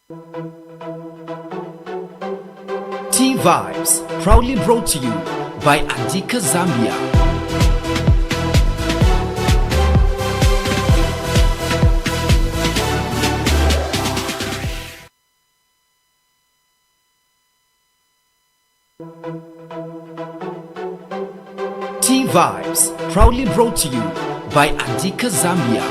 T Vibes, proudly brought to you by Adika Zambia. T Vibes, proudly brought to you by Adika Zambia.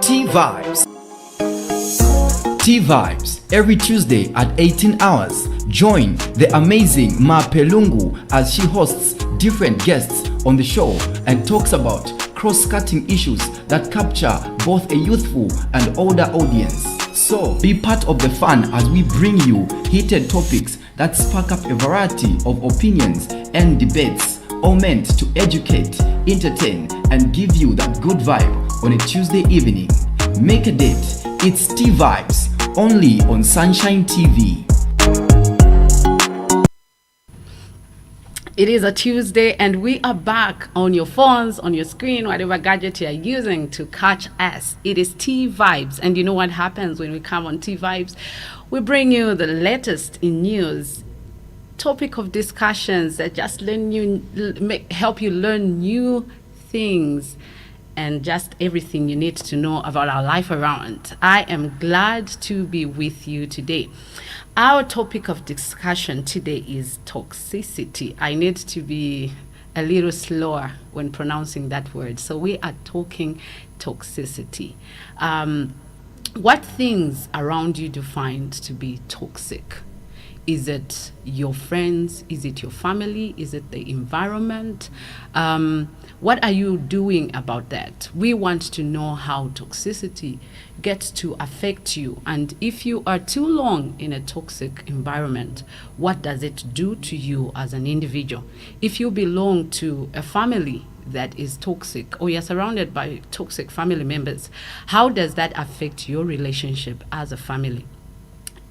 T Vibes. T Vibes, every Tuesday at 18 hours. Join the amazing Peh Lungu as she hosts different guests on the show and talks about cross-cutting issues that capture both a youthful and older audience. So be part of the fun as we bring you heated topics that spark up a variety of opinions and debates, all meant to educate, entertain, and give you that good vibe on a Tuesday evening. Make a date. It's T Vibes, only on Sunshine TV. It is a Tuesday and we are back on your phones, on your screen, whatever gadget you are using to catch us. It is T Vibes, and you know what happens when we come on T Vibes? We bring you the latest in news, topic of discussions that just help you learn new things and just everything you need to know about our life around. I am glad to be with you today. Our topic of discussion today is toxicity. I need to be a little slower when pronouncing that word. So we are talking toxicity. What things around you do you find to be toxic? Is it your friends? Is it your family? Is it the environment? What are you doing about that? We want to know how toxicity gets to affect you. And if you are too long in a toxic environment, what does it do to you as an individual? If you belong to a family that is toxic, or you're surrounded by toxic family members, how does that affect your relationship as a family?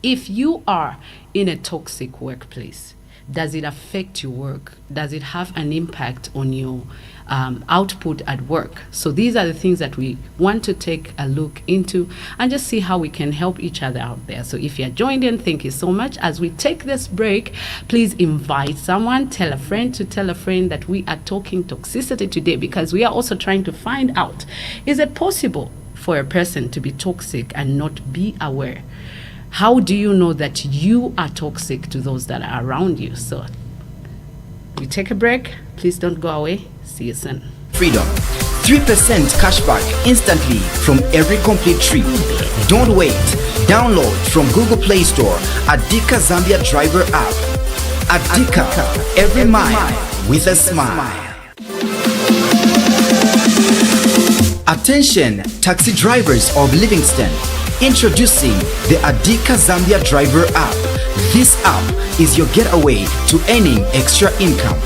If you are in a toxic workplace, does it affect your work? Does it have an impact on your output at work? So these are the things that we want to take a look into and just see how we can help each other out there. So if you're joined in, thank you so much. As we take this break, please invite someone, tell a friend to tell a friend that we are talking toxicity today, because we are also trying to find out, is it possible for a person to be toxic and not be aware? How do you know that you are toxic to those that are around you? So we take a break. Please don't go away. See you soon. Freedom. 3% cashback instantly from every complete trip. Don't wait. Download from Google Play Store Adika Zambia Driver app. Adika, every mile with a smile. Attention, taxi drivers of Livingston. Introducing the Adika Zambia Driver app. This app is your getaway to earning extra income.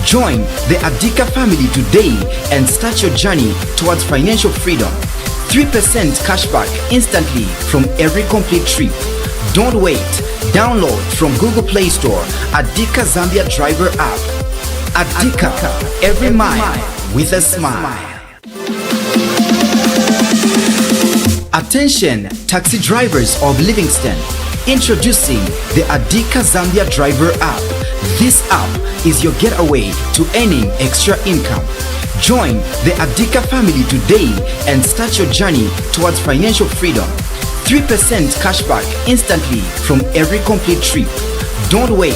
Join the Adika family today and start your journey towards financial freedom. 3% cashback instantly from every complete trip. Don't wait. Download from Google Play Store Adika Zambia Driver app. Adika, every mile with a smile. Attention, taxi drivers of Livingston. Introducing the Adika Zambia Driver app. This app is your getaway to earning extra income. Join the Adika family today and start your journey towards financial freedom. 3% cashback instantly from every complete trip. Don't wait.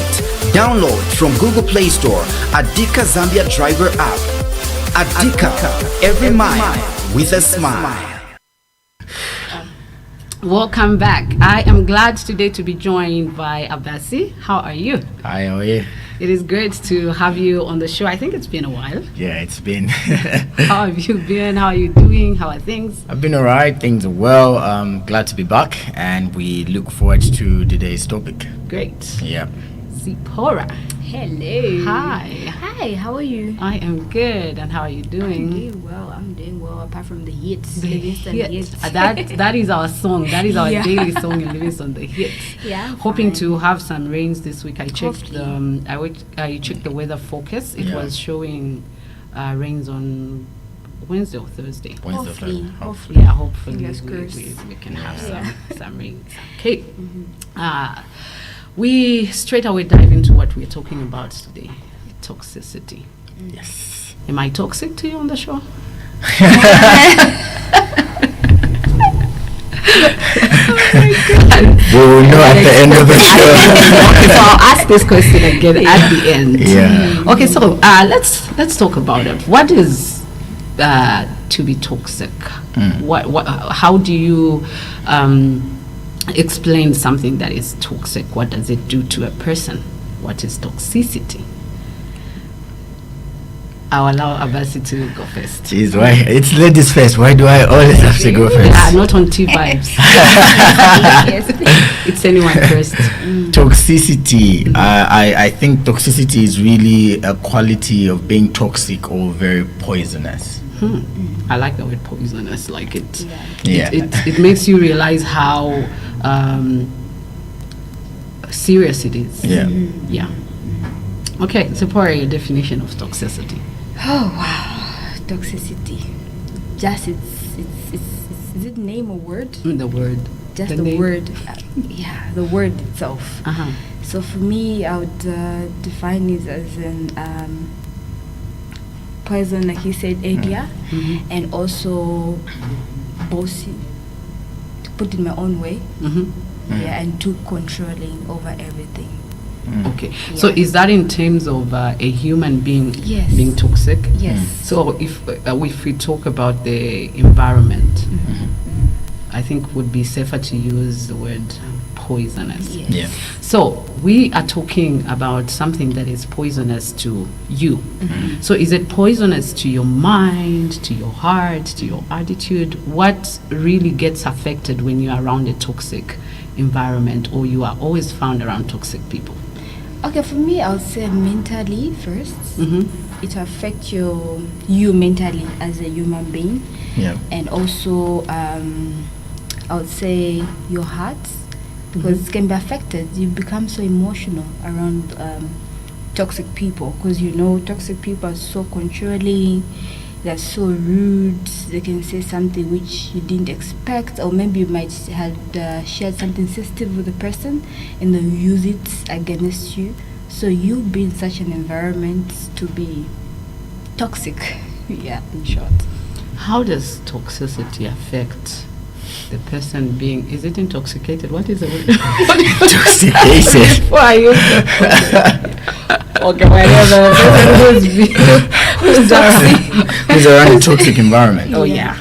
Download from Google Play Store Adika Zambia Driver app. Adika, every mile with a smile. Welcome back. I am glad today to be joined by Abasi. How are you? Hi, how are you? It is great to have you on the show. I think it's been a while. Yeah, it's been. How have you been? How are you doing? How are things? I've been alright. Things are well. Glad to be back, and we look forward to today's topic. Great. Yeah. Zipporah. Hello. Hi. Hi, how are you? I am good. And how are you doing? I'm doing well, apart from the hits. The Livingston hits. hits. That is our song. That is our Yeah. daily song in Livingston, the hits. Yeah, I'm Hoping fine. to have some rains this week. I checked Hopefully. I checked the weather focus. It Yeah. was showing rains on Wednesday or Thursday. Hopefully. Yeah, hopefully Fingers crossed. we can have Yeah. some rains. Okay. We straight away dive into what we're talking about today: toxicity. Yes. Am I toxic to you on the show? We will know at the end of the show. Okay, so I'll ask this question again at the end. Yeah. Okay, so let's talk about it. What is to be toxic? What how do you explain something that is toxic? What does it do to a person? What is toxicity? I'll allow Abasi to go first. Jeez, why? It's ladies first. Why do I always have to go first? Not on T vibes. Yes. It's anyone first. Toxicity. I think toxicity is really a quality of being toxic or very poisonous. I like the word poisonous. Like it. Yeah. It makes you realize how serious it is. Yeah. Yeah. Okay, Zipporah, your definition of toxicity. Oh wow, toxicity. Just it's is it name or word? The word. Just the the name. word. Yeah, the word itself. Uh-huh. So for me, I would define it as an poison, like you said earlier, and also bossy. To put it my own way, yeah, and too controlling over everything. Okay. So is that in terms of a human being Yes. being toxic? Yes. So if we talk about the environment, I think would be safer to use the word poisonous. Yes. Yeah. So we are talking about something that is poisonous to you. So is it poisonous to your mind, to your heart, to your attitude? What really gets affected when you're around a toxic environment, or you are always found around toxic people? Okay, for me, I would say mentally first. Mm-hmm. It affects you mentally as a human being, Yeah. and also I would say your heart, because it can be affected. You become so emotional around toxic people, because toxic people are so controlling. They're so rude. They can say something which you didn't expect, or maybe you might have shared something sensitive with the person, and they'll use it against you. So you be in such an environment to be toxic. Yeah, in short. How does toxicity affect the person being, is it intoxicated? What is the word? Intoxicated. Why are you? Okay, whatever. Who's Who's around a toxic environment? Oh yeah.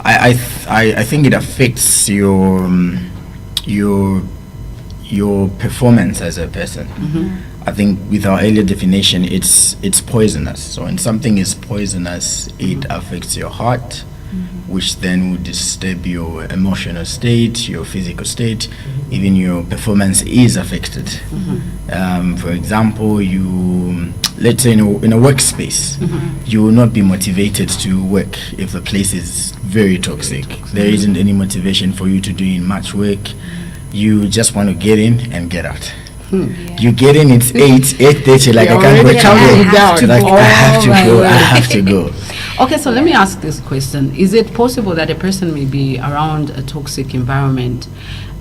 I think it affects your performance as a person. I think with our earlier definition, it's poisonous. So when something is poisonous, it affects your heart, which then would disturb your emotional state, your physical state, even your performance is affected. For example, let's say in a workspace, you will not be motivated to work if the place is very toxic. There isn't any motivation for you to do much work. You just want to get in and get out. You get in, it's 8:30, like I can't wait to go. Like I have to go. Okay, so let me ask this question. Is it possible that a person may be around a toxic environment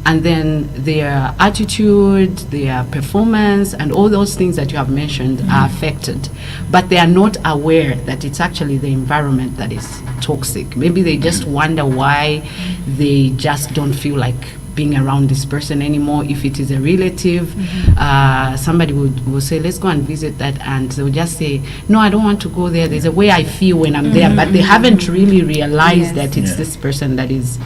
and then their attitude, their performance, and all those things that you have mentioned are affected, but they are not aware that it's actually the environment that is toxic? Maybe they just wonder why they just don't feel like being around this person anymore. If it is a relative, somebody will say, let's go and visit that aunt. They will just say, no, I don't want to go there. There's a way I feel when I'm there, but they haven't really realized that it's this person that is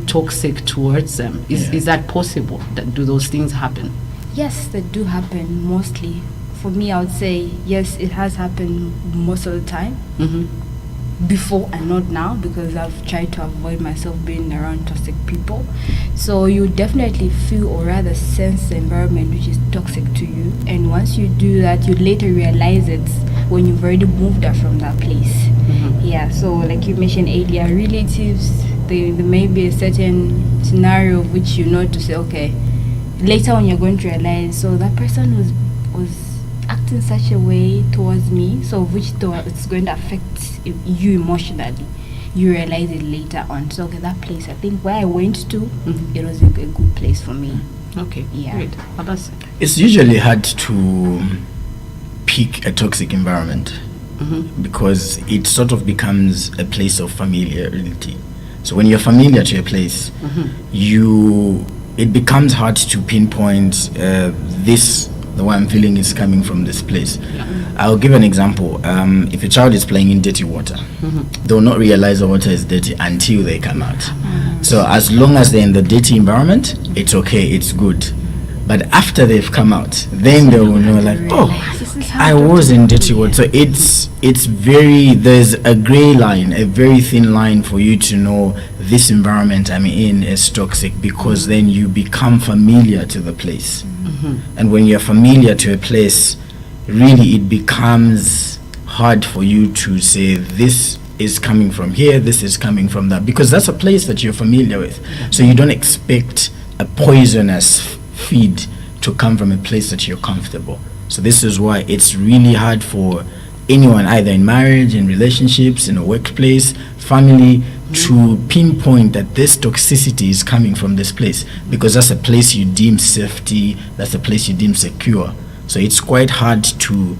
toxic towards them. Is that possible? Do those things happen? Yes, they do happen mostly. For me, I would say yes, it has happened most of the time. before and not now, because I've tried to avoid myself being around toxic people. So you definitely feel, or rather sense, the environment which is toxic to you, and once you do that, you later realize it when you've already moved out from that place. Yeah, so like you mentioned earlier, relatives, there may be a certain scenario of which you know to say, okay, later on you're going to realize, so that person was acting such a way towards me, so which it's going to affect you emotionally. You realize it later on. So okay, that place, I think where I went to, it was a good place for me. Okay, Yeah. great. Others? It's usually hard to pick a toxic environment because it sort of becomes a place of familiarity. So when you're familiar to a place, it becomes hard to pinpoint the way I'm feeling is coming from this place. I'll give an example. If a child is playing in dirty water, they'll not realize the water is dirty until they come out. So as long as they're in the dirty environment, it's okay, it's good. But after they've come out, then they will know, like, oh, I was in dirty water. So there's a gray line, a very thin line for you to know this environment I'm in is toxic, because then you become familiar to the place. And when you're familiar to a place, really it becomes hard for you to say this is coming from here, this is coming from that, because that's a place that you're familiar with. So you don't expect a poisonous feed to come from a place that you're comfortable. So this is why it's really hard for anyone, either in marriage, in relationships, in a workplace, family, to pinpoint that this toxicity is coming from this place, because that's a place you deem safety, that's a place you deem secure. So it's quite hard to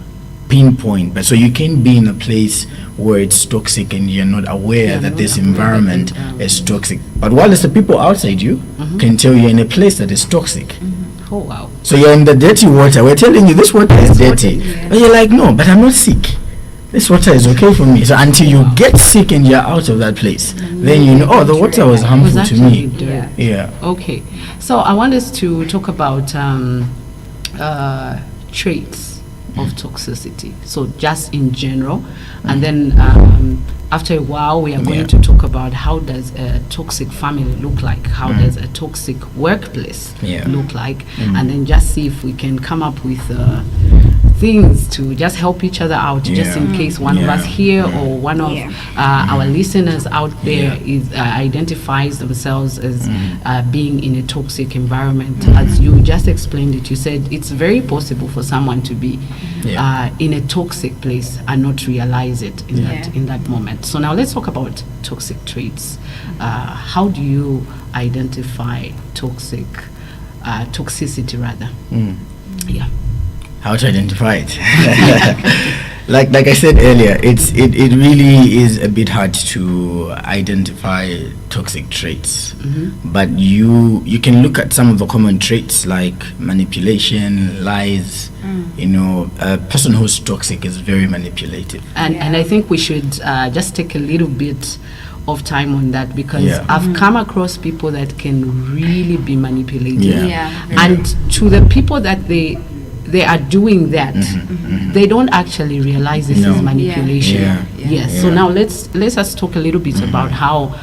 pinpoint. But so you can be in a place where it's toxic and you're not aware that this environment is toxic. But while the people outside you can tell you're in a place that is toxic. Oh, wow. So you're in the dirty water. We're telling you this water is dirty. But you're like, no, but I'm not sick. This water is okay for me. So until you get sick and you're out of that place, then you know, oh, the water was harmful to me. Yeah. Okay. So I want us to talk about traits of toxicity. So just in general, and then after a while we are going to talk about how does a toxic family look like, how does a toxic workplace look like, and then just see if we can come up with things to just help each other out, just in case one of us here or one of our listeners out there is identifies themselves as being in a toxic environment. As you just explained it, you said it's very possible for someone to be in a toxic place and not realize it in that moment. So now let's talk about toxic traits. How do you identify toxicity rather? How to identify it? like I said earlier, it really is a bit hard to identify toxic traits. But you can look at some of the common traits like manipulation, lies. You know, a person who's toxic is very manipulative. And I think we should just take a little bit of time on that, because I've come across people that can really be manipulative. And to the people that they are doing that, they don't actually realize this is manipulation. So now let's us talk a little bit about how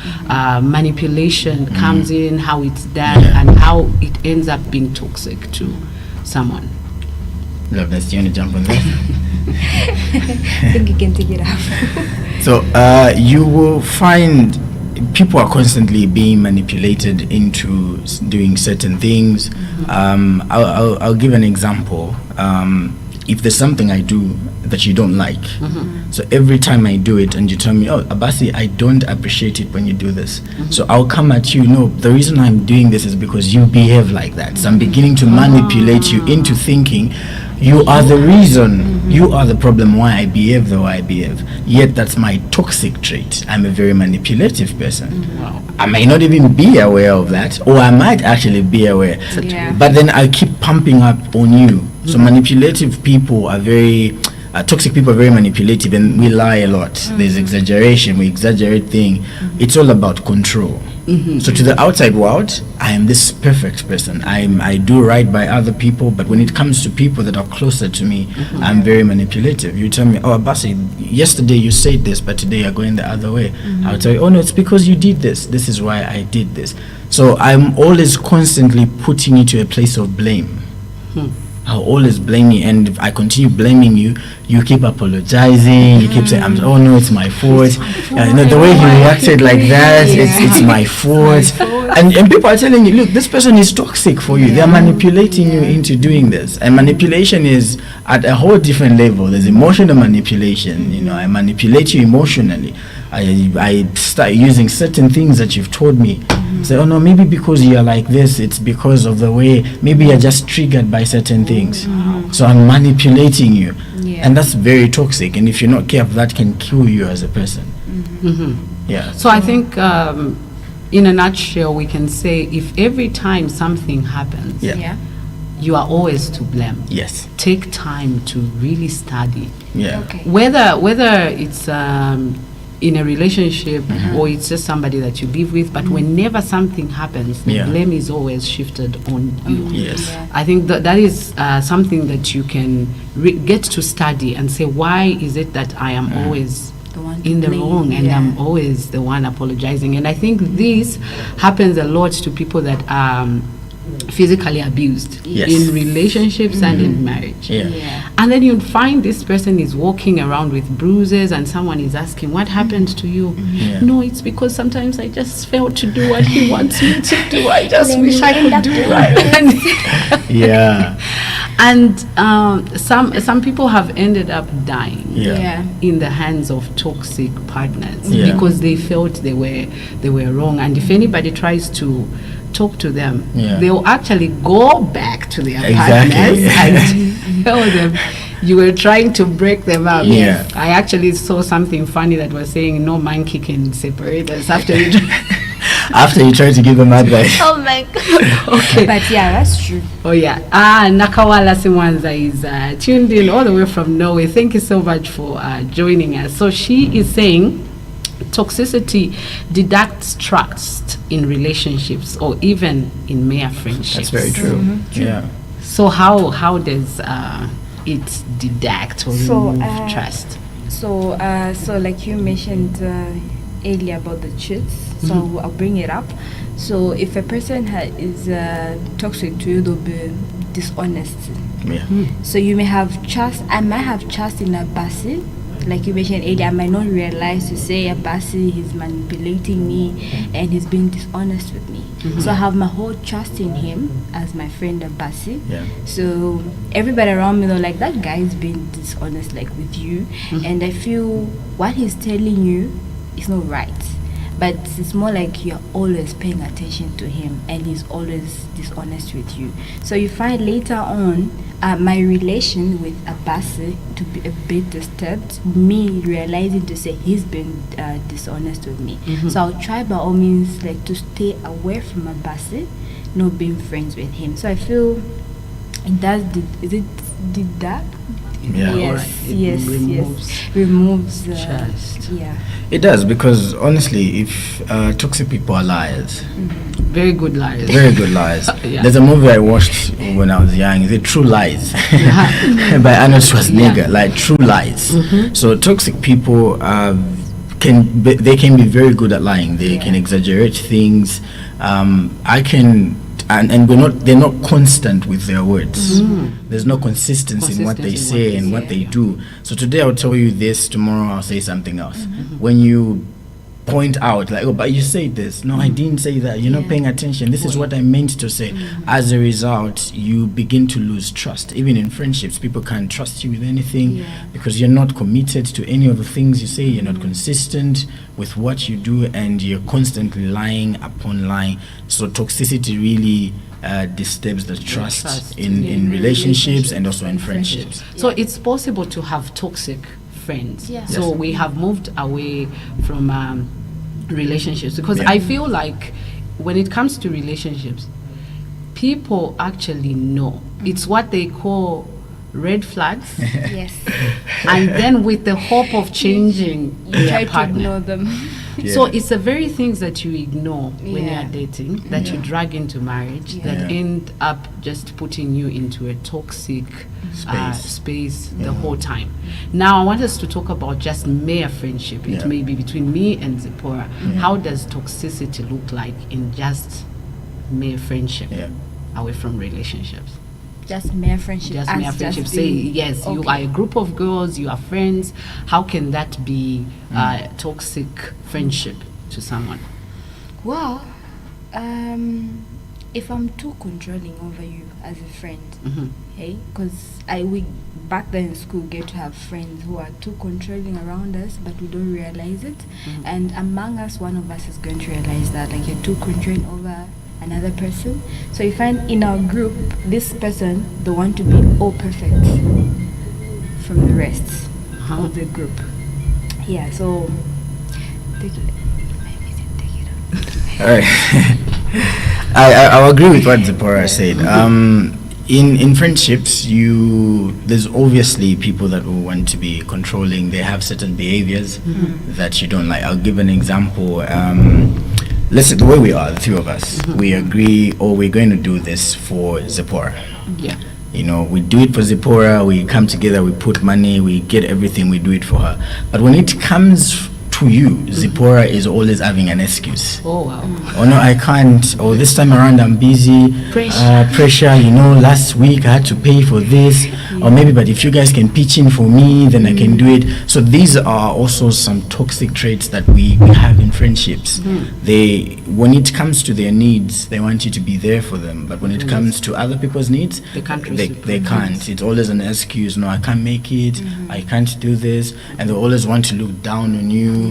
manipulation comes in, how it's done, and how it ends up being toxic to someone. Loveness, do you want to jump on that? I think you can take it up. So you will find people are constantly being manipulated into doing certain things. I'll give an example. If there's something I do that you don't like, so every time I do it and you tell me, oh, Abasi, I don't appreciate it when you do this, so I'll come at you, no, the reason I'm doing this is because you behave like that. So I'm beginning to manipulate you into thinking you are the reason, you are the problem why I behave the way I behave. Yet that's my toxic trait. I'm a very manipulative person. I may not even be aware of that, or I might actually be aware, but then I keep pumping up on you. So manipulative people are very toxic people are very manipulative, and we lie a lot. There's exaggeration, we exaggerate things. It's all about control. So to the outside world, I am this perfect person. I do right by other people, but when it comes to people that are closer to me, I'm very manipulative. You tell me, oh, Abasi, yesterday you said this, but today you're going the other way. I'll tell you, oh no, it's because you did this. This is why I did this. So I'm always constantly putting you to a place of blame. I'll always blame you, and if I continue blaming you, you keep apologizing. You keep saying, "Oh no, it's my fault." The way he reacted like that, it's my fault. And people are telling you, look, this person is toxic for you. They're manipulating you into doing this, and manipulation is at a whole different level. There's emotional manipulation. I manipulate you emotionally. I start using certain things that you've told me. Say, oh no, maybe because you're like this, it's because of the way, maybe you're just triggered by certain things. So I'm manipulating you. And that's very toxic. And if you're not careful, that can kill you as a person. Yeah. So I think, in a nutshell, we can say if every time something happens, you are always to blame. Yes. Take time to really study. Yeah. Okay. Whether it's in a relationship or it's just somebody that you live with, but whenever something happens, the blame is always shifted on you. Yes. Yeah. I think that is something that you can get to study and say, why is it that I am always The one to in the blame. wrong and I'm always the one apologizing? And I think this happens a lot to people that are physically abused Yes. in relationships and in marriage. Yeah. And then you'd find this person is walking around with bruises, and someone is asking, what happened to you? Yeah. No, it's because sometimes I just failed to do what he wants me to do. I just wish I could do it. Yeah. And some people have ended up dying Yeah. in the hands of toxic partners Yeah. because they felt they were wrong. And if anybody tries to talk to them, they'll actually go back to their partners and tell them you were trying to break them up. Yeah. I actually saw something funny that was saying no monkey can separate us after you After you try to give them advice. Oh my god. Okay. But yeah, that's true. Oh yeah. Nakawala Simwanza is tuned in all the way from Norway. Thank you so much for joining us. So she is saying toxicity deducts trust in relationships or even in mere friendships. That's very true. Yeah. So how does it deduct or remove trust? So like you mentioned earlier about the cheats, so I'll bring it up. So if a person is toxic to you, they'll be dishonest. Yeah. So you may have trust. I might have trust in a Basi. Like you mentioned earlier, I might not realize to say Abasi, he's manipulating me and he's being dishonest with me. So I have my whole trust in him as my friend Abasi. Yeah. So everybody around me, they're like, that guy is being dishonest like with you. And I feel what he's telling you is not right. But it's more like you're always paying attention to him and he's always dishonest with you. So you find later on my relation with Abasi to be a bit disturbed, me realizing to say he's been dishonest with me. So I'll try by all means like to stay away from Abasi, not being friends with him. So I feel it does, did that? Yeah. Yes, Removes removes trust. Yeah. It does, because honestly, if toxic people are liars, Very good liars. very good liars. Yeah. There's a movie I watched when I was young. Is it True Lies? By Arnold Schwarzenegger. Like True Lies. So toxic people can be very good at lying. They can exaggerate things. They're not constant with their words. There's no consistency in what they say and what they do. So today I'll tell you this, tomorrow I'll say something else. When you point out like, oh, but you said this, no, I didn't say that, you're not paying attention, this is what I meant to say. As a result, you begin to lose trust. Even in friendships, people can't trust you with anything because you're not committed to any of the things you say, you're not consistent with what you do, and you're constantly lying upon lying. So toxicity really disturbs the trust in relationships and also in friendships. So it's possible to have toxic friends. Yeah. So we have moved away from relationships because I feel like when it comes to relationships, people actually know. It's what they call red flags, Yes. and then with the hope of changing You their try to partner. ignore them. So it's the very things that you ignore when Yeah. you're dating, that you drag into marriage, that Yeah. end up just putting you into a toxic space the whole time. Now I want us to talk about just mere friendship. It Yeah. may be between me and Zipporah. How does toxicity look like in just mere friendship, Yeah. away from relationships? Just mere friendship. Just as mere friendship. just Say being- yes, you Okay. are a group of girls, you are friends. How can that be toxic friendship to someone? Well, if I'm too controlling over you as a friend, hey, because we back then in school get to have friends who are too controlling around us, but we don't realize it. And among us, one of us is going to realize that, like, you're too controlling over another person. So you find in our group, this person, they want to be all perfect from the rest of the group. Yeah. So take it. All right. I agree with what Zipporah said. In friendships, there's obviously people that will want to be controlling. They have certain behaviors that you don't like. I'll give an example. Let's say the way we are, the three of us, we agree, or we're going to do this for Zipporah. Yeah. You know, we do it for Zipporah, we come together, we put money, we get everything, we do it for her. But when it comes to you, Zipporah is always having an excuse. Oh wow. Oh no, I can't. Or this time around I'm busy. Pressure, you know, last week I had to pay for this. Or maybe, but if you guys can pitch in for me, then I can do it. So these are also some toxic traits that we have in friendships. They, when it comes to their needs, they want you to be there for them. But when it comes to other people's needs, They can't they reciprocate. can't. It's always an excuse. No, I can't make it. I can't do this. And they always want to look down on you.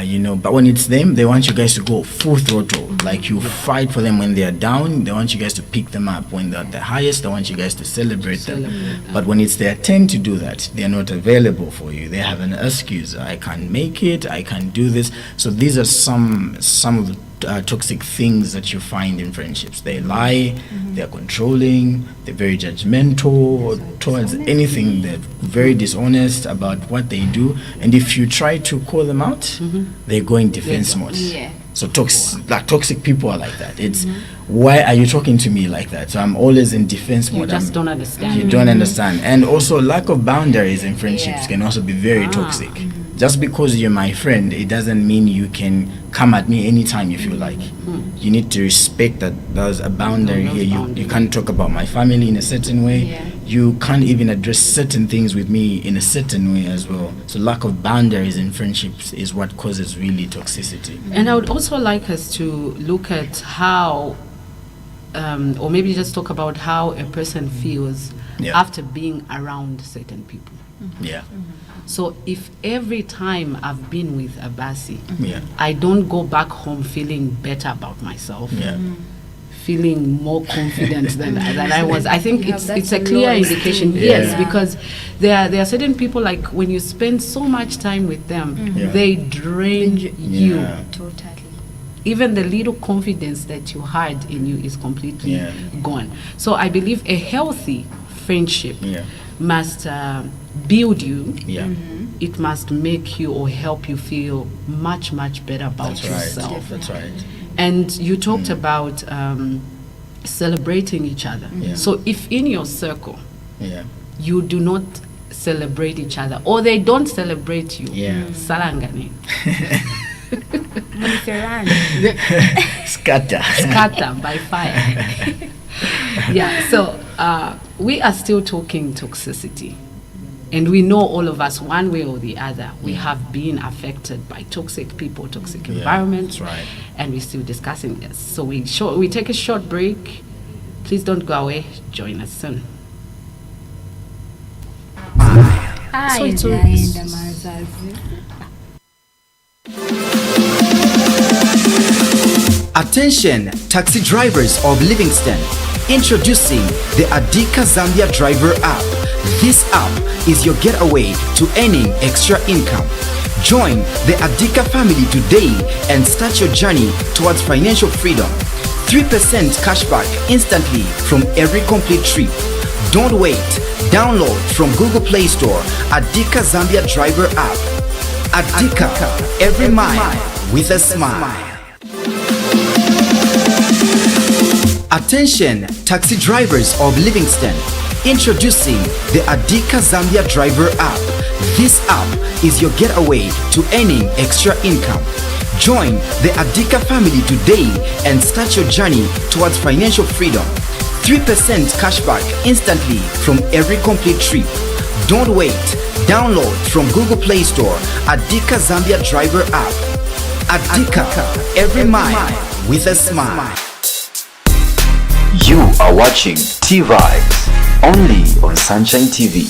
You know, but when it's them, they want you guys to go full throttle. Like, you fight for them when they are down. They want you guys to pick them up when they're at the highest. They want you guys to celebrate them. But when it's their turn to do that, they're not available for you. They have an excuse. I can't make it. I can't do this. So these are some of the toxic things that you find in friendships. They lie, they're controlling, they're very judgmental towards anything, they're very dishonest about what they do, and if you try to call them out, they go in defense mode. Yeah. So toxic people are like that. It's, why are you talking to me like that? So I'm always in defense You mode. just don't understand. You don't understand. And also, lack of boundaries in friendships can also be very toxic. Just because you're my friend, it doesn't mean you can come at me anytime you feel like. You need to respect that there's a boundary here. You can't talk about my family in a certain way. You can't even address certain things with me in a certain way as well. So lack of boundaries in friendships is what causes really toxicity. And I would also like us to look at how, or maybe just talk about how a person feels after being around certain people. Yeah. So if every time I've been with Abasi, Yeah. I don't go back home feeling better about myself, Yeah. feeling more confident than I was, I think Yeah, it's that's a a clear low indication. esteem. Yes, Yeah. because there are certain people, like when you spend so much time with them, Yeah. they drain you. Yeah. Totally. Even the little confidence that you had in you is completely gone. So I believe a healthy friendship must build you. Yeah. It must make you or help you feel much better about That's right. yourself. That's right. And you talked about celebrating each other. Yeah. So if in your circle Yeah. you do not celebrate each other, or they don't celebrate you, Yeah. salangane, Scatter. scatter by fire. Yeah, so we are still talking toxicity. And we know, all of us, one way or the other, we have been affected by toxic people, toxic environments. That's right. And we're still discussing this. So we take a short break. Please don't go away. Join us soon. So it's Attention, taxi drivers of Livingston. Introducing the Adika Zambia Driver app. This app is your getaway to earning extra income. Join the Adika family today and start your journey towards financial freedom. 3% cashback instantly from every complete trip. Don't wait. Download from Google Play Store Adika Zambia Driver app. Adika, every mile with a smile. Attention, taxi drivers of Livingston. Introducing the Adika Zambia Driver app. This app is your getaway to earning extra income. Join the Adika family today and start your journey towards financial freedom. 3% cashback instantly from every complete trip. Don't wait. Download from Google Play Store Adika Zambia Driver app. Adika, every mile with a smile. You are watching T-Vibes, only on Sunshine TV.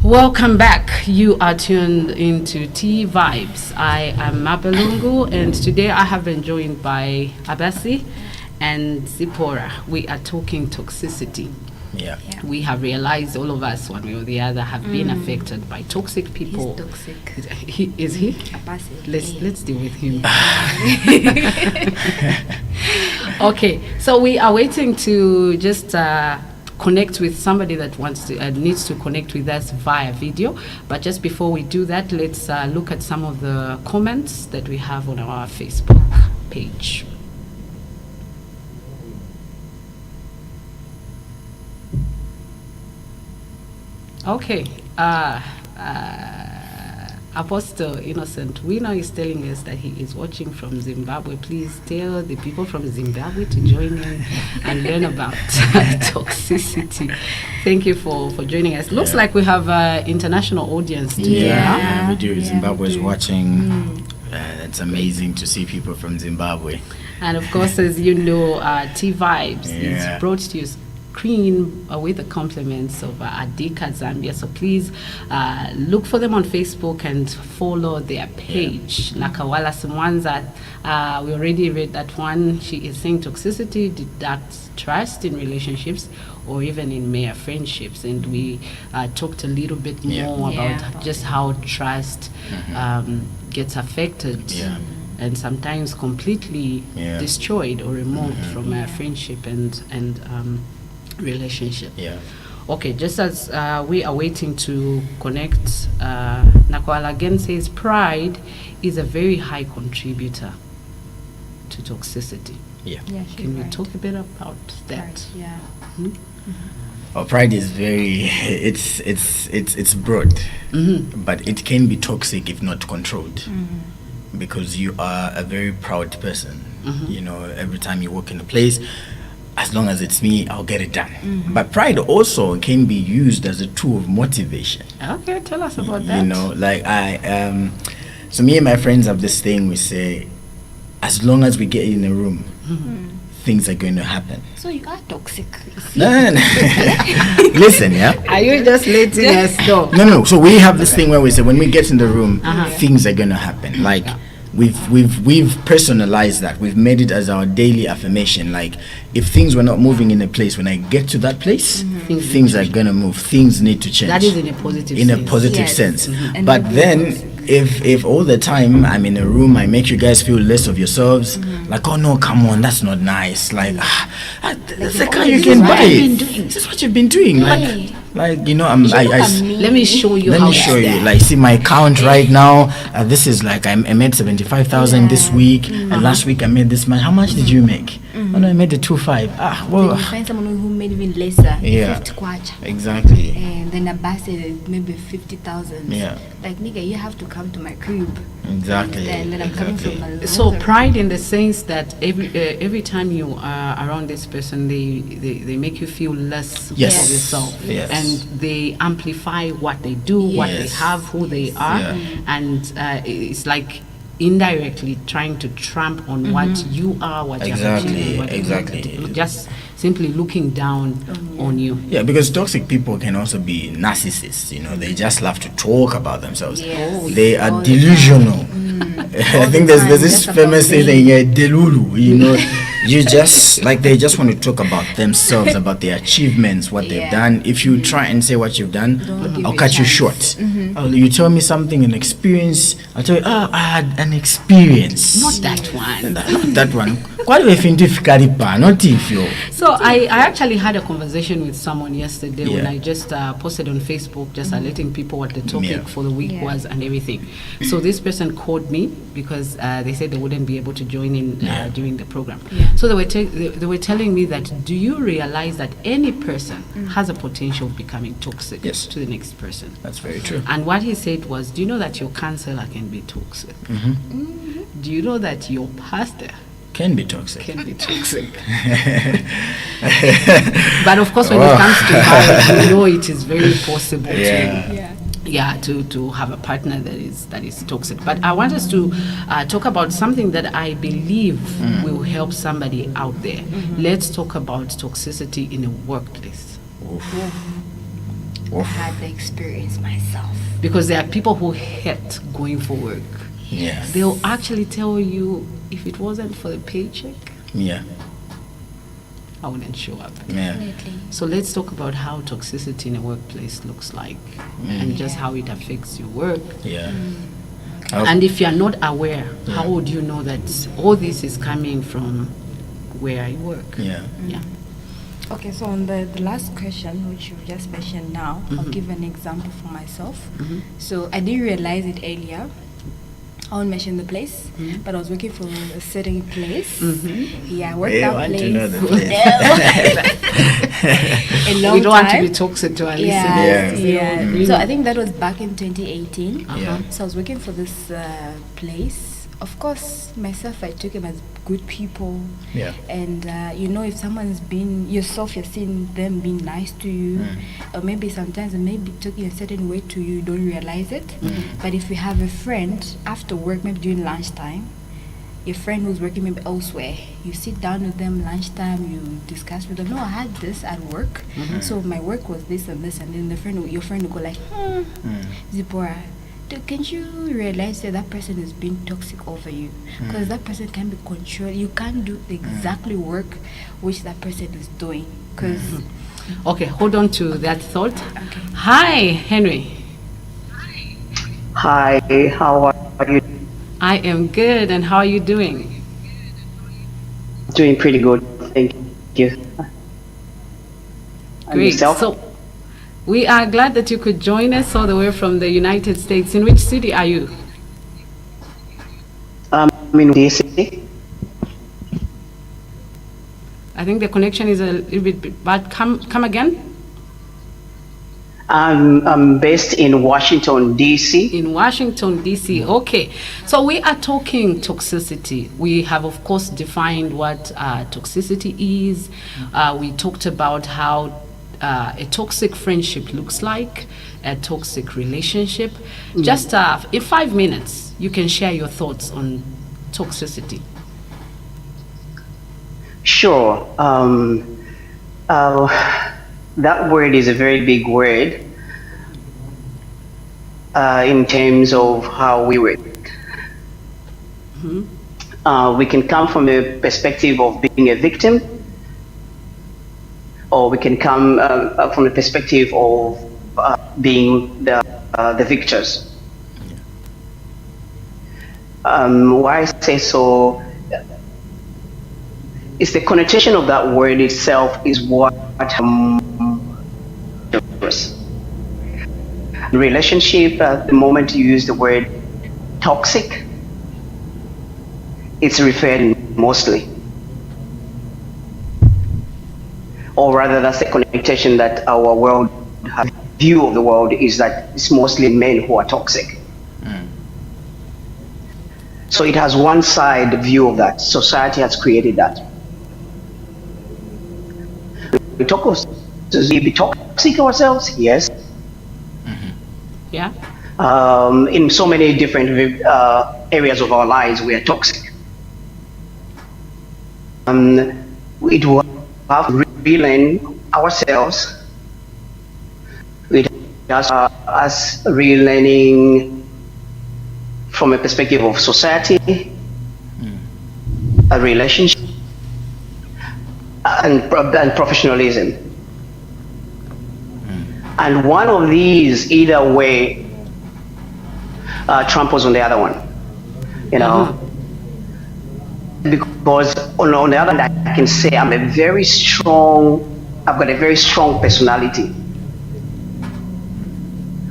Welcome back. You are tuned into T-Vibes. I am Peh Lungu, and today I have been joined by Abasi and Zipporah. We are talking toxicity. Yeah. We have realized all of us, one way or the other, have been affected by toxic people. He's toxic. Is he? Abasi. Let's deal with him. Okay, so we are waiting to just connect with somebody that wants to needs to connect with us via video. But just before we do that, let's look at some of the comments that we have on our Facebook page. Okay, Apostle Innocent Winner is telling us that he is watching from Zimbabwe. Please tell the people from Zimbabwe to join in and learn about toxicity. Thank you for joining us. Looks like we have an international audience today. Yeah, we do. Zimbabwe is watching. It's amazing to see people from Zimbabwe. And of course, as you know, T-Vibes is brought to you screen with the compliments of Adika Zambia. So please look for them on Facebook and follow their page. Nakawala Simwanza, we already read that one. She is saying toxicity deducts trust in relationships or even in mere friendships. And we talked a little bit more about just how trust gets affected. And sometimes completely destroyed or removed from a friendship and relationship. Okay, just as we are waiting to connect, Nakwala again says pride is a very high contributor to toxicity. Can we talk a bit about that? Pride, Oh, pride is very it's broad, but it can be toxic if not controlled. Because you are a very proud person. You know, every time you walk in a place, as long as it's me, I'll get it done. But pride also can be used as a tool of motivation. Okay, tell us about that. You know, like so me and my friends have this thing, we say, as long as we get in a room, things are going to happen. So you are toxic. No. Listen, Are you just letting us know? No. So we have this thing where we say when we get in the room, things are going to happen. Like we've personalized that. We've made it as our daily affirmation. Like if things were not moving in a place, when I get to that place, things are going to move. Things need to change. That is in a positive sense. In a positive sense. But then if all the time I'm in a room, I make you guys feel less of yourselves, like, oh no, come on, that's not nice. Like, that's the car you can buy. This is what you've been doing. Like you know, let me show you. Let me show you. Like, see my account right now. This is like I made 75,000 this week, and last week I made this much. How much did you make? Oh no, I made the 2.5. Well, then you find someone who made even lesser. 50 kwacha. Exactly. And then a bus is maybe 50,000. Like nigga, you have to come to my crib. Exactly. And then I'm coming from a so pride in the sense that every time you are around this person, they make you feel less of yourself. And they amplify what they do, what they have, who they are, and it's like indirectly trying to tramp on what you are, what you're achieving, just simply looking down on you. Yeah, because toxic people can also be narcissists. You know, they just love to talk about themselves. They are delusional. I think there's this famous saying, delulu. You know, you just like they just want to talk about themselves, about their achievements, what they've done. If you try and say what you've done, Don't I'll give cut it you chance. short. You tell me something, an experience, I'll tell you, I had an experience. Not that one. Not that one. What do you think not if you? So I actually had a conversation with someone yesterday when Yeah. I just posted on Facebook, just letting people what the topic Yeah. for the week Yeah. was and everything. So this person called me because they said they wouldn't be able to join in during the program. Yeah. So they were telling me that, do you realize that any person has a potential of becoming toxic Yes. to the next person? That's very true. And what he said was, do you know that your counselor can be toxic? Do you know that your pastor Can be toxic. can be toxic? But of course, when it comes to marriage, we know it is very possible to have a partner that is toxic. But I want us to talk about something that I believe will help somebody out there. Let's talk about toxicity in a workplace. I had the experience myself. Because there are people who hate going for work. Yeah. They'll actually tell you, if it wasn't for the paycheck, Yeah. I wouldn't show up. Yeah. Definitely. So let's talk about how toxicity in a workplace looks like and just how it affects your work. Yeah. And if you're not aware, how would you know that all this is coming from where I work? Yeah. Yeah. Okay, so on the last question, which you've just mentioned now, I'll give an example for myself. So I didn't realize it earlier. I won't mention the place, but I was working for a certain place. Yeah, I worked Hey, I that want place. to know the place. A long We don't want to time. be toxic to our Yeah, listeners. yeah. So I think that was back in 2018. Yeah. So I was working for this place. Of course, myself, I took them as good people. Yeah. And if someone's been yourself, you're seeing them being nice to you, or maybe sometimes it may be talking a certain way to you, you don't realize it. But if you have a friend after work, maybe during lunchtime, your friend who's working maybe elsewhere, you sit down with them lunchtime, you discuss with them. No, I had this at work, so my work was this and this, and then your friend will go like, Zipporah, can't you realize that person is being toxic over you? Because that person can be controlled. You can't do exactly work which that person is doing. Because Okay, hold on to that thought. Okay. Hi, Henry. Hi, how are you? I am good, and how are you doing? Doing pretty good, thank you. And Great. yourself? So, we are glad that you could join us all the way from the United States. In which city are you? I'm in DC. I think the connection is a little bit bad. Come again? I'm based in Washington, DC. In Washington, D.C. Okay. So we are talking toxicity. We have, of course, defined what toxicity is. We talked about how a toxic friendship looks like, a toxic relationship. Just in 5 minutes, you can share your thoughts on toxicity. Sure. That word is a very big word in terms of how we work. We can come from a perspective of being a victim, or we can come from the perspective of being the victors. Why I say so? It's the connotation of that word itself is what relationship. The moment you use the word toxic, it's referred mostly, or rather, that's the connotation that our world has. View of the world is that it's mostly men who are toxic. So it has one side view of that. Society has created that. We talk of, does we be toxic ourselves? Yes. Yeah? In so many different areas of our lives, we are toxic. We do have to relearn ourselves. It has us relearning from a perspective of society, a relationship, and professionalism. And one of these, either way, tramples on the other one. You know, because on the other hand, I can say I've got a very strong personality,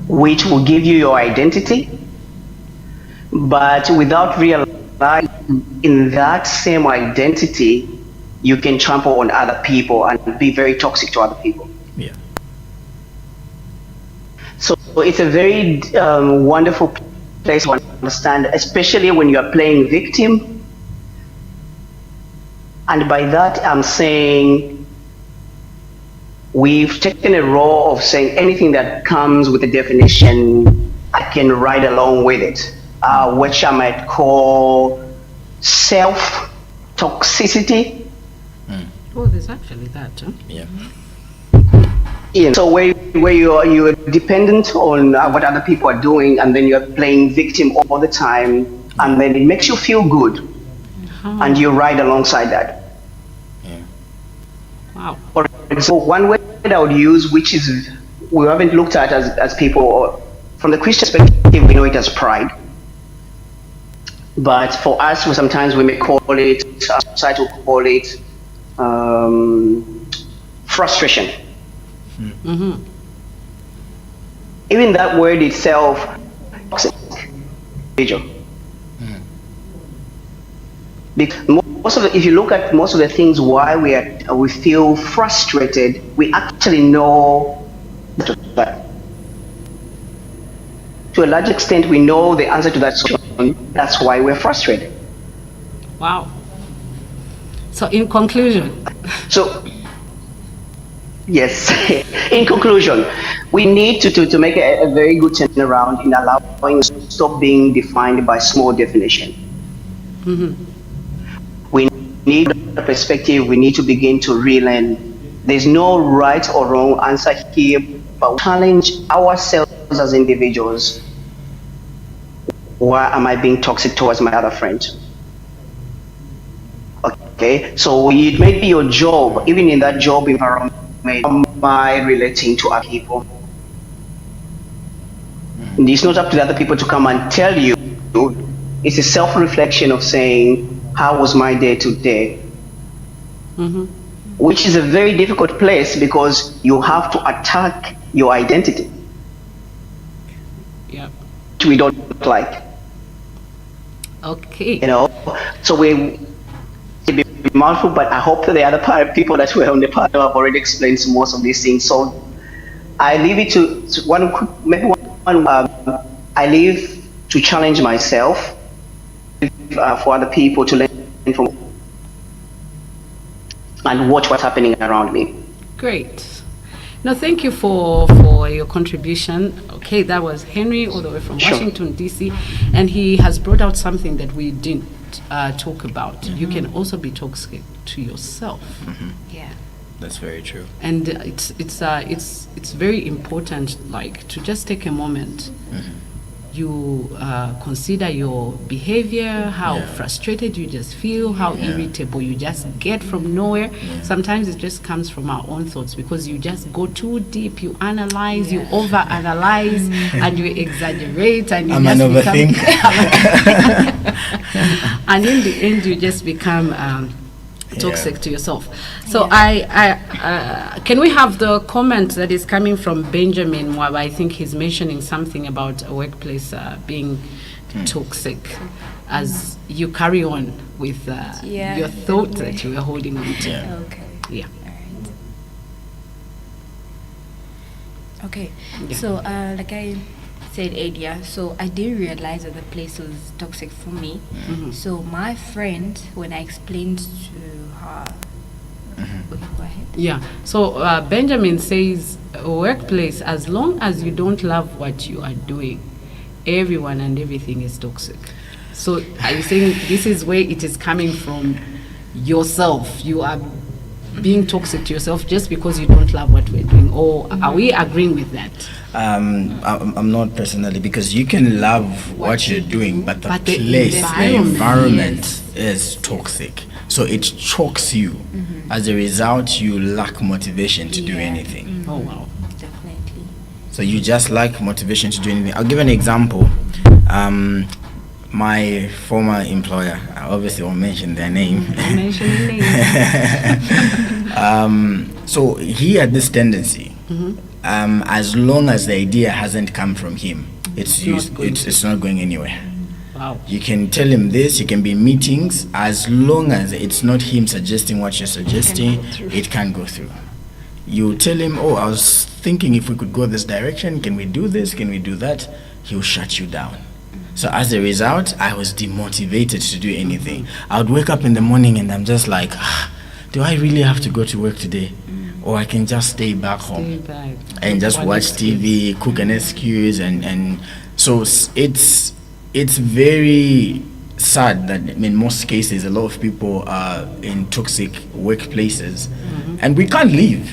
which will give you your identity, but without realizing in that same identity, you can trample on other people and be very toxic to other people. Yeah. So it's a very wonderful place to understand, especially when you are playing victim. And by that, I'm saying we've taken a role of saying anything that comes with a definition, I can ride along with it, which I might call self-toxicity. Oh, there's actually that, huh? Yeah. Yeah. So where you're dependent on what other people are doing, and then you're playing victim all the time, and then it makes you feel good, and you ride alongside that. Yeah. Wow. For example, one word I would use, which is we haven't looked at as people, or from the Christian perspective, we know it as pride. But for us, sometimes we may call it, society will call it frustration. Mm-hmm. Even that word itself, toxic individual. Because if you look at most of the things why we feel frustrated, we actually know that. To a large extent, we know the answer to that question. That's why we're frustrated. Wow. So in conclusion. So, yes, in conclusion, we need to make a very good turnaround in allowing us to stop being defined by small definition. Mm-hmm. We need a perspective, we need to begin to relearn. There's no right or wrong answer here, but we challenge ourselves as individuals. Why am I being toxic towards my other friend? Okay, so it may be your job, even in that job environment, how am I relating to other people? And it's not up to the other people to come and tell you. It's a self-reflection of saying, how was my day today? Mm-hmm. Which is a very difficult place because you have to attack your identity. Yeah. Which we don't like. Okay. You know, so we be mindful, but I hope that the other people that were on the panel have already explained most of these things. So I leave it to I leave to challenge myself for other people to learn from and watch what's happening around me. Great. No, thank you for your contribution. Okay, that was Henry all the way from Sure. Washington, D.C. And he has brought out something that we didn't talk about. You can also be toxic to yourself. Yeah. That's very true. And it's very important, like, to just take a moment. You consider your behavior, how Yeah. frustrated you just feel, how Yeah. irritable you just get from nowhere. Sometimes it just comes from our own thoughts because you just go too deep, you analyze, you overanalyze, and you exaggerate, and you I'm just an become overthinker. and in the end you just become toxic Yeah. to yourself. So can we have the comment that is coming from Benjamin Mwaba? I think he's mentioning something about a workplace being toxic as you carry on with your thought that you were holding on to. Yeah. Okay. Yeah. All right. Okay. Yeah. So, like I said earlier, so I didn't realize that the place was toxic for me. So my friend, when I explained to her, okay, go ahead. Yeah. So Benjamin says, a workplace, as long as you don't love what you are doing, everyone and everything is toxic. So are you saying this is where it is coming from yourself? You are being toxic to yourself just because you don't love what we're doing, or are we agreeing with that? I'm not personally, because you can love what you're doing, but the place, the environment is toxic. So it chokes you. As a result, you lack motivation to do anything. Oh, wow. Definitely. So you just lack motivation to do anything. I'll give an example. My former employer, I obviously won't mention their name. So he had this tendency. As long as the idea hasn't come from him, it's not going anywhere. Wow. You can tell him this, you can be in meetings, as long as it's not him suggesting what you're suggesting, it can't go through. You tell him, oh, I was thinking if we could go this direction, can we do this, can we do that? He'll shut you down. So as a result, I was demotivated to do anything. I would wake up in the morning and I'm just like, do I really have to go to work today? Or I can just stay back home and just watch TV, cook an excuse, and so it's very sad that in most cases a lot of people are in toxic workplaces and we can't leave.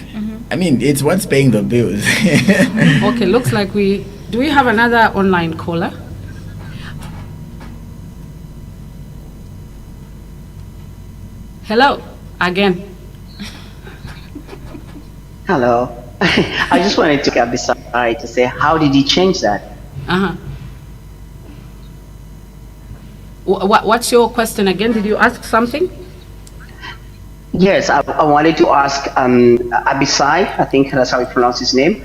I mean, it's what's paying the bills. Okay, looks like do we have another online caller? Hello, again. Hello. I just wanted to get beside to say, how did he change that? What's your question again? Did you ask something? Yes, I wanted to ask Abisai, I think that's how you pronounce his name.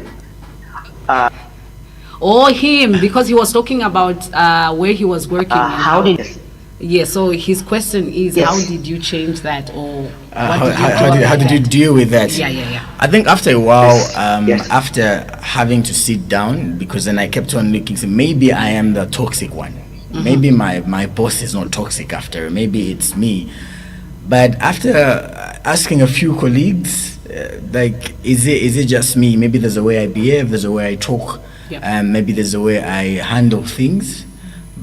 Him, because he was talking about where he was working. How did... Yeah, so his question is, Yes. how did you change that, or How did you deal with that? Yeah. I think after a while, Yes. after having to sit down, because then I kept on looking, so maybe I am the toxic one. Maybe my boss is not toxic after, maybe it's me. But after asking a few colleagues, like, is it just me? Maybe there's a way I behave, there's a way I talk, maybe there's a way I handle things.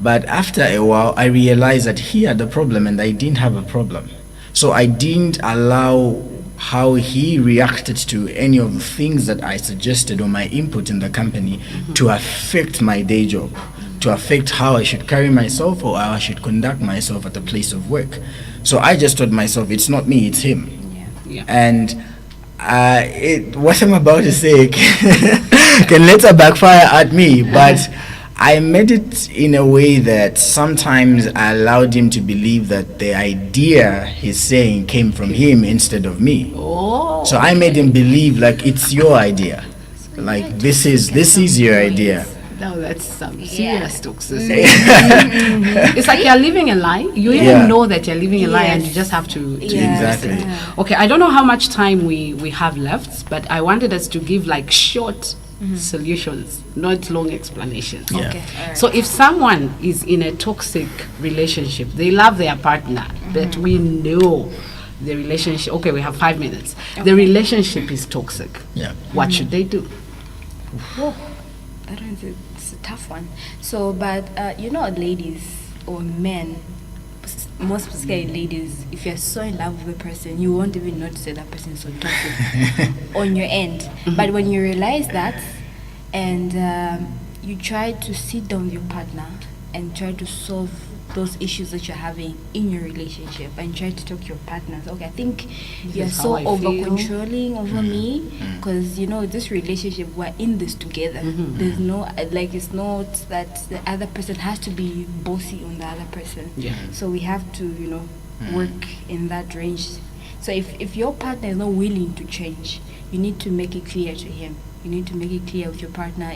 But after a while, I realized that he had a problem and I didn't have a problem. So I didn't allow how he reacted to any of the things that I suggested or my input in the company to affect my day job, to affect how I should carry myself or how I should conduct myself at the place of work. So I just told myself, it's not me, it's him. And what I'm about to say can later backfire at me, but I made it in a way that sometimes I allowed him to believe that the idea he's saying came from him instead of me. So I made him believe like it's your idea, like this is your idea. No, that's some serious toxicity. It's like you're living a lie. You even know that you're living a lie, and you just have to Exactly. Okay, I don't know how much time we have left, but I wanted us to give like short solutions, not long explanations. Okay. So if someone is in a toxic relationship, they love their partner, but we know the relationship, okay, we have 5 minutes. The relationship is toxic. What should they do? I don't know, it's a tough one. So, but ladies or men, most specifically ladies, if you're so in love with a person, you won't even notice that that person is so toxic on your end. But when you realize that, and you try to sit down with your partner and try to solve those issues that you're having in your relationship, and try to talk to your partner. Okay, I think you're so over controlling over me, because this relationship, we're in this together. There's no it's not that the other person has to be bossy on the other person. So we have to work in that range. So if your partner is not willing to change, you need to make it clear to him. You need to make it clear with your partner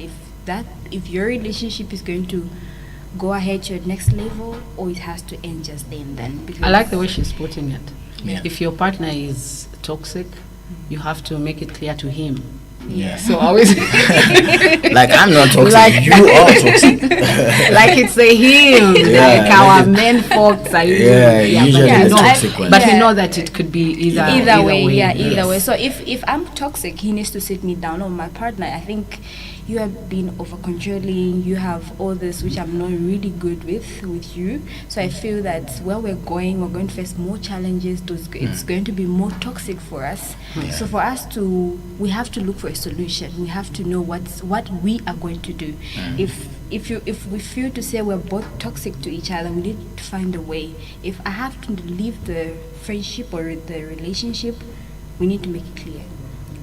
if your relationship is going to go ahead to your next level, or it has to end just then. Because I like the way she's putting it. If your partner is toxic, you have to make it clear to him. So always like, I'm not toxic, you are toxic. Like it's a him. Like our men folks are usually the toxic one. But we know that it could be either way. Either way. So if I'm toxic, he needs to sit me down, or my partner. I think you have been over controlling, you have all this which I'm not really good with you. So I feel that where we're going to face more challenges. It's going to be more toxic for us. So for us we have to look for a solution. We have to know what we are going to do. If we feel to say we're both toxic to each other, we need to find a way. If I have to leave the friendship or the relationship, we need to make it clear.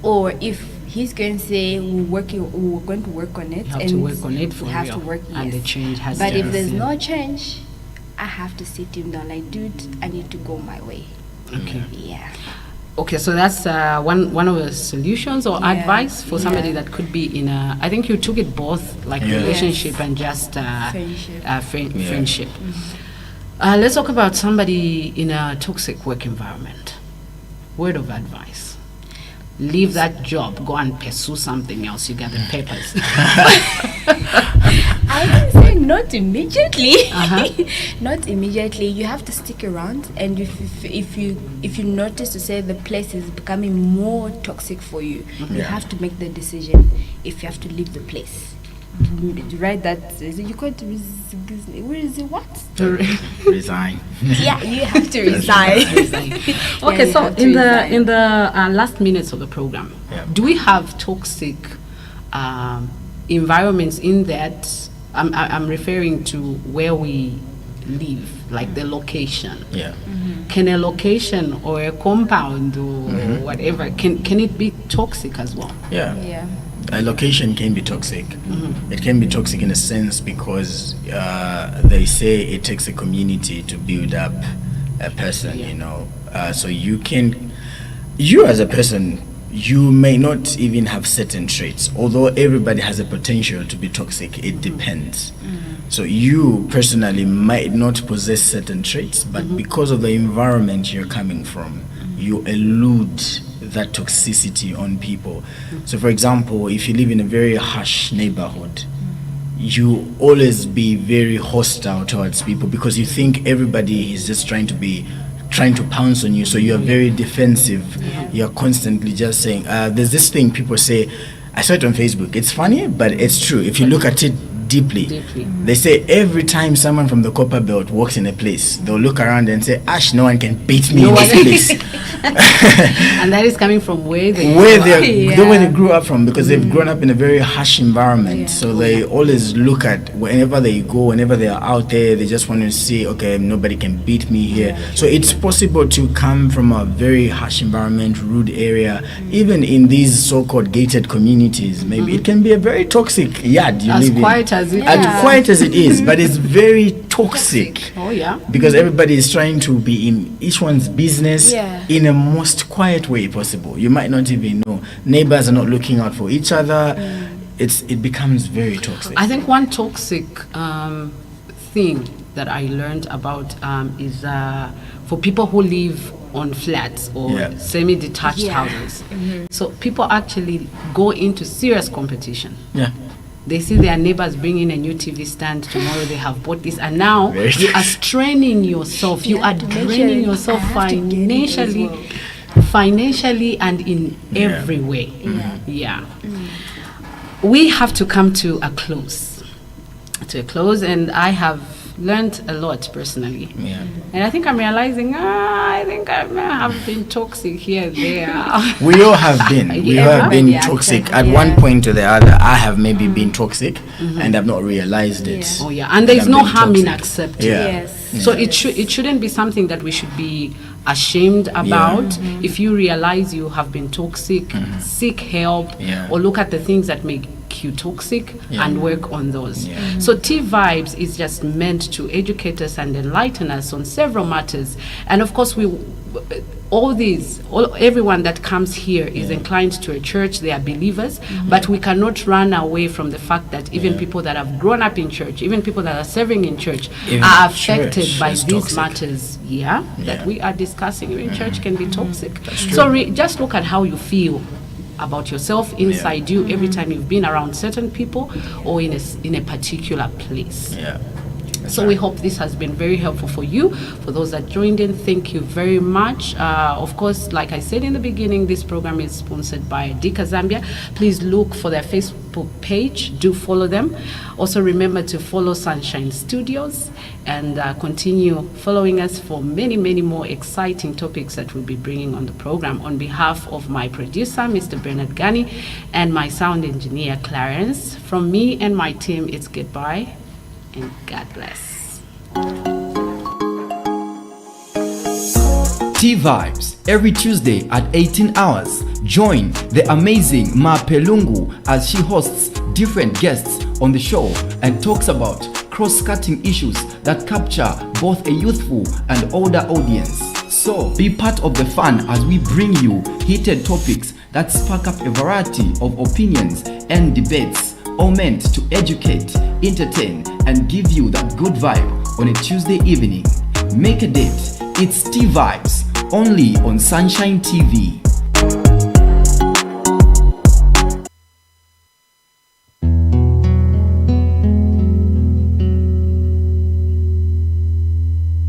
Or if he's going to say we're going to work on it, You have to work on it for we have real. to work, And the yes. change has But to if there's happen. no change, I have to sit him down like, dude, I need to go my way. Okay. Yeah. Okay, so that's one of the solutions or Yeah, advice for somebody yeah. that could be in a. I think you took it both, like Yeah. relationship Yes. and just Friendship. friendship. Let's talk about somebody in a toxic work environment. Word of advice: leave that job, go and pursue something else. You get the papers. I would say not immediately. Uh-huh. Not immediately. You have to stick around, and if you notice to say the place is becoming more toxic for you, you have to make the decision if you have to leave the place. Right? That is it, you call it where is it? What? Resign. Yeah, you have to resign. Okay, you so have to in the resign. last minutes of the program, Yeah. do we have toxic environments in that? I'm referring to where we live, like the location. Yeah. Can a location or a compound or whatever, can it be toxic as well? Yeah. Yeah. A location can be toxic. It can be toxic in a sense because they say it takes a community to build up a person, you know. So you as a person, you may not even have certain traits. Although everybody has a potential to be toxic, it depends. So you personally might not possess certain traits, but because of the environment you're coming from, you elude that toxicity on people. So for example, if you live in a very harsh neighborhood, you always be very hostile towards people because you think everybody is just trying to pounce on you, so you're very defensive. You're constantly just saying there's this thing people say, I saw it on Facebook, it's funny but it's true. If you look at it deeply. They say every time someone from the copper belt walks in a place, they'll look around and say, Ash, no one can beat me in this place. And that is coming from where they where they grew up from, because they've grown up in a very harsh environment. So they always look at whenever they go, whenever they are out there, they just want to see, okay, nobody can beat me here. So it's possible to come from a very harsh environment, rude area, even in these so-called gated communities. Maybe it can be a very toxic yard you live in. As quiet as it is, but it's very toxic. Oh yeah. Because everybody is trying to be in each one's business in a most quiet way possible. You might not even know. Neighbors are not looking out for each other. It becomes very toxic. I think one toxic thing that I learned about is for people who live on flats or semi-detached houses. So people actually go into serious competition. Yeah. They see their neighbors bring in a new TV stand. Tomorrow they have bought this, and now you are straining yourself. You are draining yourself financially, and in every way. We have to come to a close. And I have learned a lot personally. And I think I'm realizing, I think I may have been toxic here and there. We all have been. We have been toxic at one point or the other. I have maybe been toxic and I've not realized it. Oh yeah, and there's no harm in accepting. So Yeah. it shouldn't be something that we should be ashamed about. If you realize you have been toxic, seek help or look at the things that make you toxic and work on those. So T Vibes is just meant to educate us and enlighten us on several matters. And of course everyone that comes here is inclined to a church. They are believers, but we cannot run away from the fact that even people that have grown up in church, even people that are serving in church, even are affected by is these toxic. matters that we are discussing. Even church can be toxic. That's So true. just look at how you feel about yourself inside you every time you've been around certain people or in a particular place. So we hope this has been very helpful for you. For those that joined in, thank you very much. Of course, like I said in the beginning, this program is sponsored by Dika Zambia. Please look for their Facebook page. Do follow them. Also remember to follow Sunshine Studios and continue following us for many, many more exciting topics that we'll be bringing on the program. On behalf of my producer, Mr. Bernard Gani, and my sound engineer, Clarence, from me and my team, it's goodbye. And God bless. T-Vibes, every Tuesday at 18 hours. Join the amazing Peh Lungu as she hosts different guests on the show and talks about cross-cutting issues that capture both a youthful and older audience. So be part of the fun as we bring you heated topics that spark up a variety of opinions and debates, all meant to educate, entertain, and give you that good vibe on a Tuesday evening. Make a date. It's T-Vibes, only on Sunshine TV.